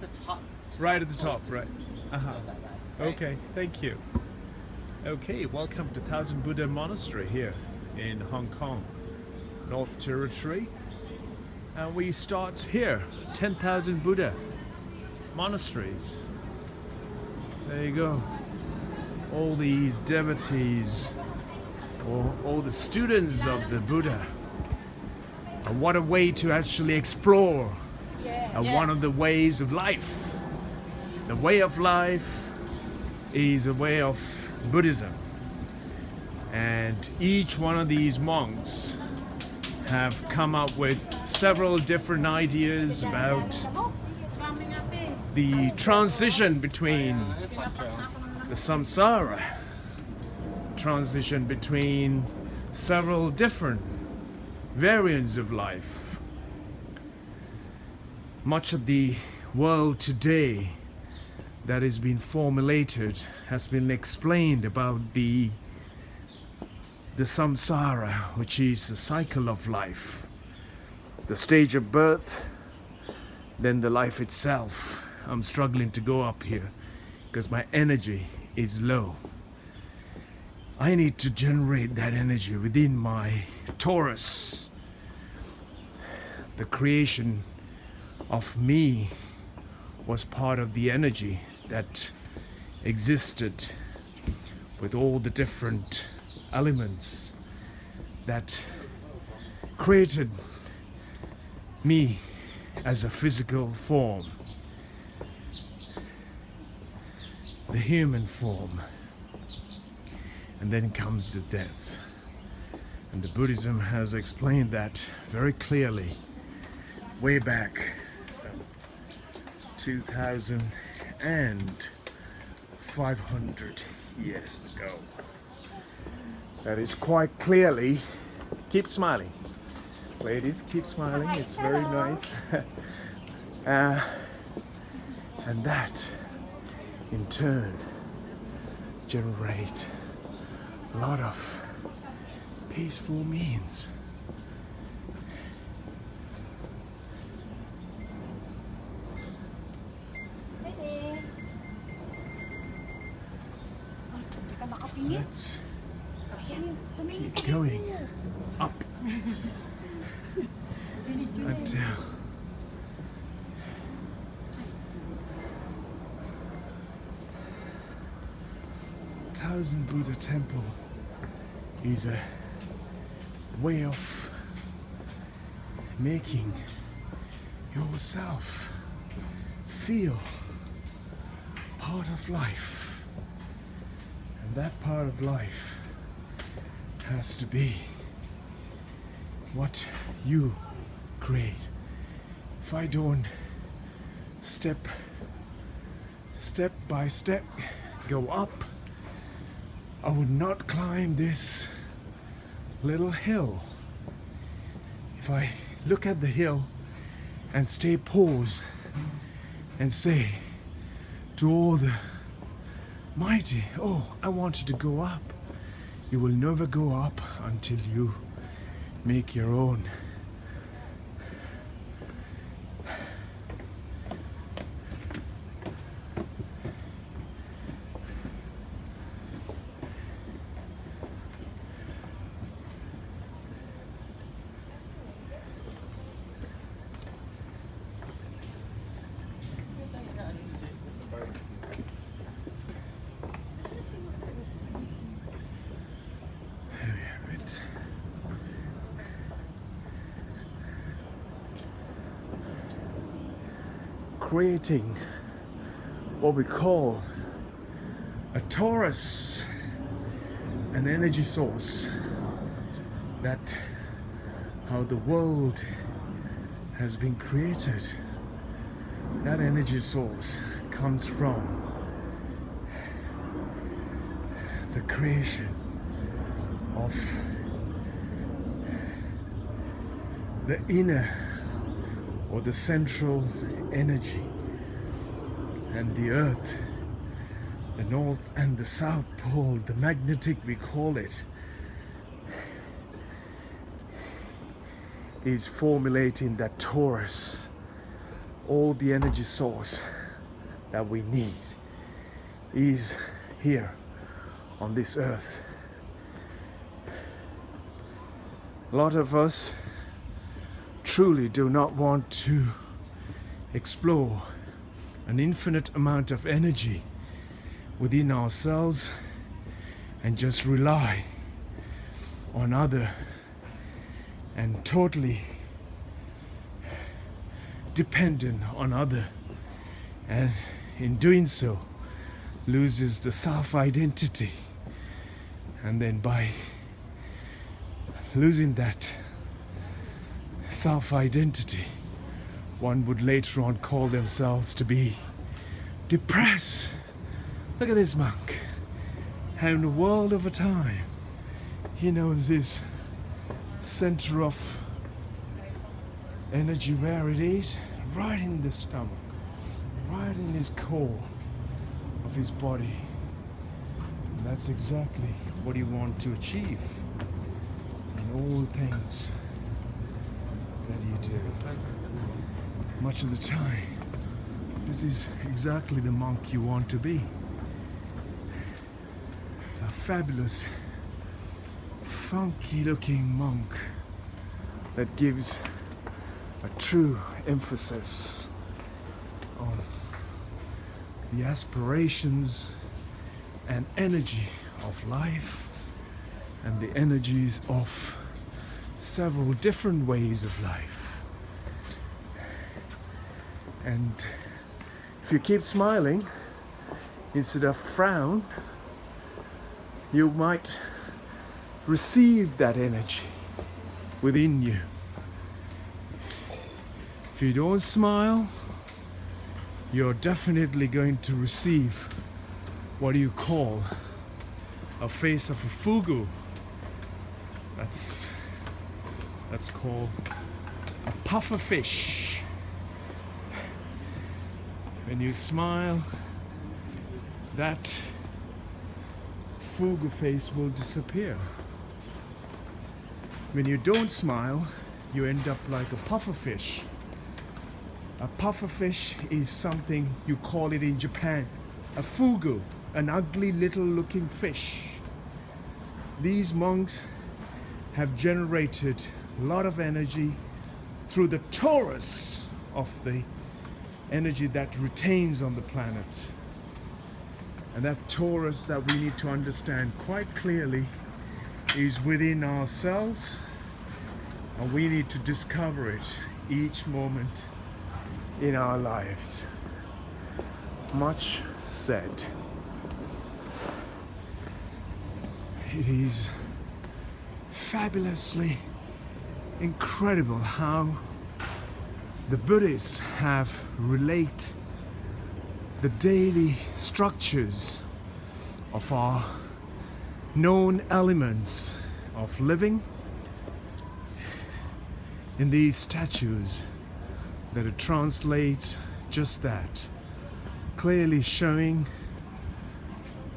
just the top. Right at the top, poses. right. So Uh-huh. it's like that, right? Okay, thank you. Okay, welcome to Thousand Buddha Monastery here in Hong Kong, North Territory. And we start here, 10,000 Buddha monasteries. There you go. All these devotees, or all the students of the Buddha. And what a way to actually explore one of the ways of life. The way of life is a way of Buddhism. And each one of these monks have come up with several different ideas about the transition between the samsara, transition between several different variants of life. Much of the world today that has been formulated has been explained about the samsara, which is the cycle of life, the stage of birth, then the life itself. I'm struggling to go up here because my energy is low. I need to generate that energy within my torus. The creation of me was part of the energy that existed with all the different elements that created me as a physical form, the human form. And then comes the death. And the Buddhism has explained that very clearly way back 2,500 years ago. That is quite clearly. Keep smiling. Ladies, keep smiling. It's very nice. And that, in turn, generate a lot of peaceful means. Let's keep going up until Thousand Buddha Temple is a way of making yourself feel part of life. And that part of life has to be what you create. If I don't step by step go up, I would not climb this little hill. If I look at the hill and stay paused and say to all the mighty, oh, I wanted to go up, you will never go up until you make your own. Creating what we call a torus, an energy source. That how the world has been created. That energy source comes from the creation of the inner or the central energy, and the earth, the north and the south pole, the magnetic we call it, is formulating that torus all the energy source that we need is here on this earth. A lot of us truly do not want to explore an infinite amount of energy within ourselves and just rely on other and totally dependent on other, and in doing so loses the self-identity, and then by losing that self-identity one would later on call themselves to be depressed. Look at this monk, how in the world over time he knows his center of energy, where it is, right in the stomach, right in his core of his body. And that's exactly what you want to achieve in all things that you do. Much of the time, this is exactly the monk you want to be. A fabulous, funky looking monk that gives a true emphasis on the aspirations and energy of life and the energies of several different ways of life. And if you keep smiling instead of frown, you might receive that energy within you. If you don't smile, you're definitely going to receive what you call a face of a fugu. That's called a puffer fish. When you smile, that fugu face will disappear. When you don't smile, you end up like a puffer fish. A puffer fish is something, you call it in Japan, a fugu, an ugly little looking fish. These monks have generated a lot of energy through the torus of the energy that retains on the planet. And that torus that we need to understand quite clearly is within ourselves, and we need to discover it each moment in our lives. Much said. It is fabulously incredible how the Buddhists have relate the daily structures of our known elements of living in these statues that it translates just that, clearly showing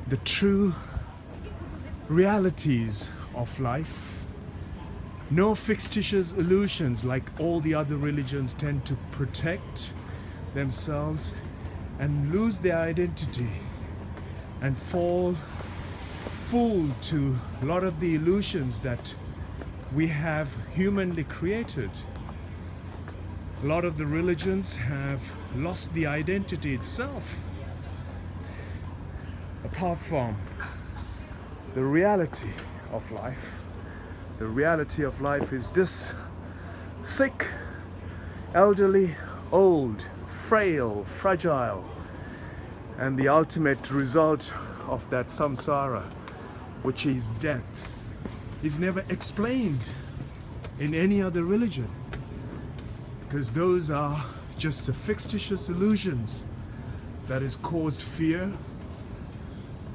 the true realities of life. No fictitious illusions like all the other religions tend to protect themselves and lose their identity and fall fool to a lot of the illusions that we have humanly created. A lot of the religions have lost the identity itself, apart from the reality of life. The reality of life is this: sick, elderly, old, frail, fragile, and the ultimate result of that samsara, which is death, is never explained in any other religion, because those are just the fictitious illusions that has caused fear,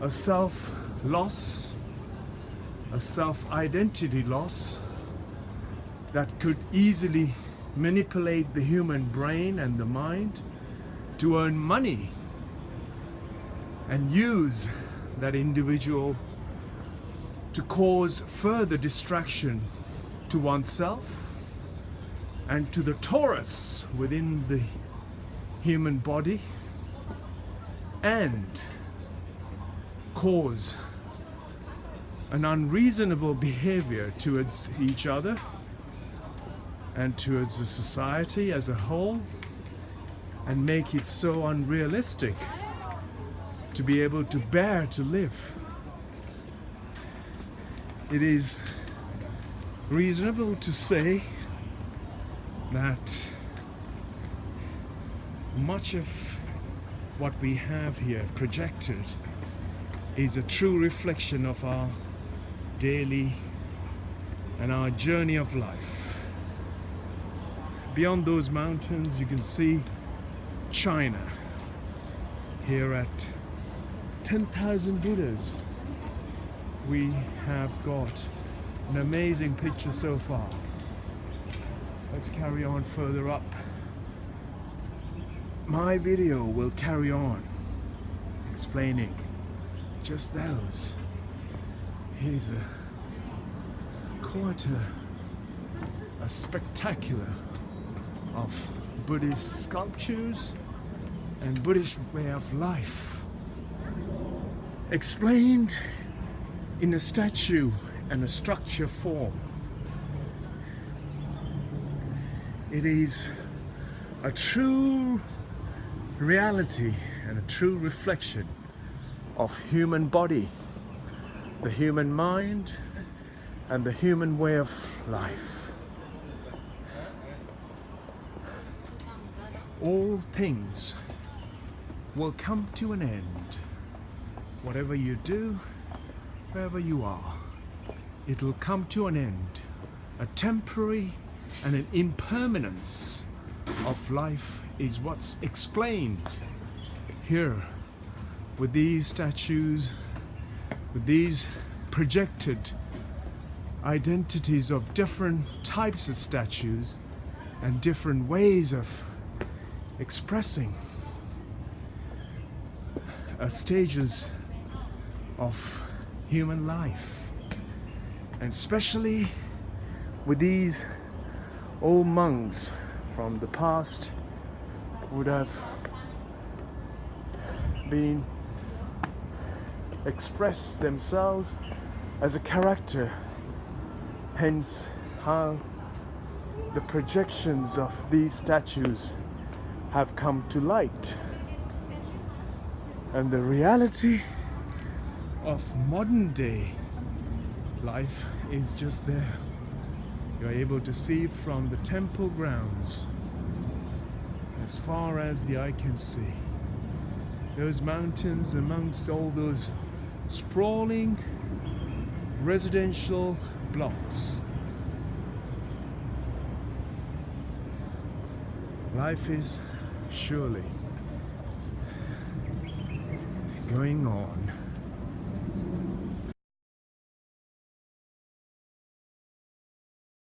a self-loss, a self-identity loss that could easily manipulate the human brain and the mind to earn money and use that individual to cause further distraction to oneself and to the torus within the human body and cause an unreasonable behavior towards each other and towards the society as a whole, and make it so unrealistic to be able to bear to live. It is reasonable to say that much of what we have here projected is a true reflection of our daily and our journey of life. Beyond those mountains you can see China. Here at 10,000 Buddhas we have got an amazing picture so far. Let's carry on further up. My video will carry on explaining just those. Here's quite a spectacular of Buddhist sculptures and Buddhist way of life explained in a statue and a structure form. It is a true reality and a true reflection of human body, the human mind, and the human way of life. All things will come to an end. Whatever you do, wherever you are, it will come to an end. A temporary and an impermanence of life is what's explained here with these statues, with these projected identities of different types of statues and different ways of expressing stages of human life, and especially with these old monks from the past would have been expressed themselves as a character, hence how the projections of these statues have come to light. And the reality of modern day life is just there. You're able to see from the temple grounds as far as the eye can see. Those mountains amongst all those sprawling residential blocks. Life is surely going on.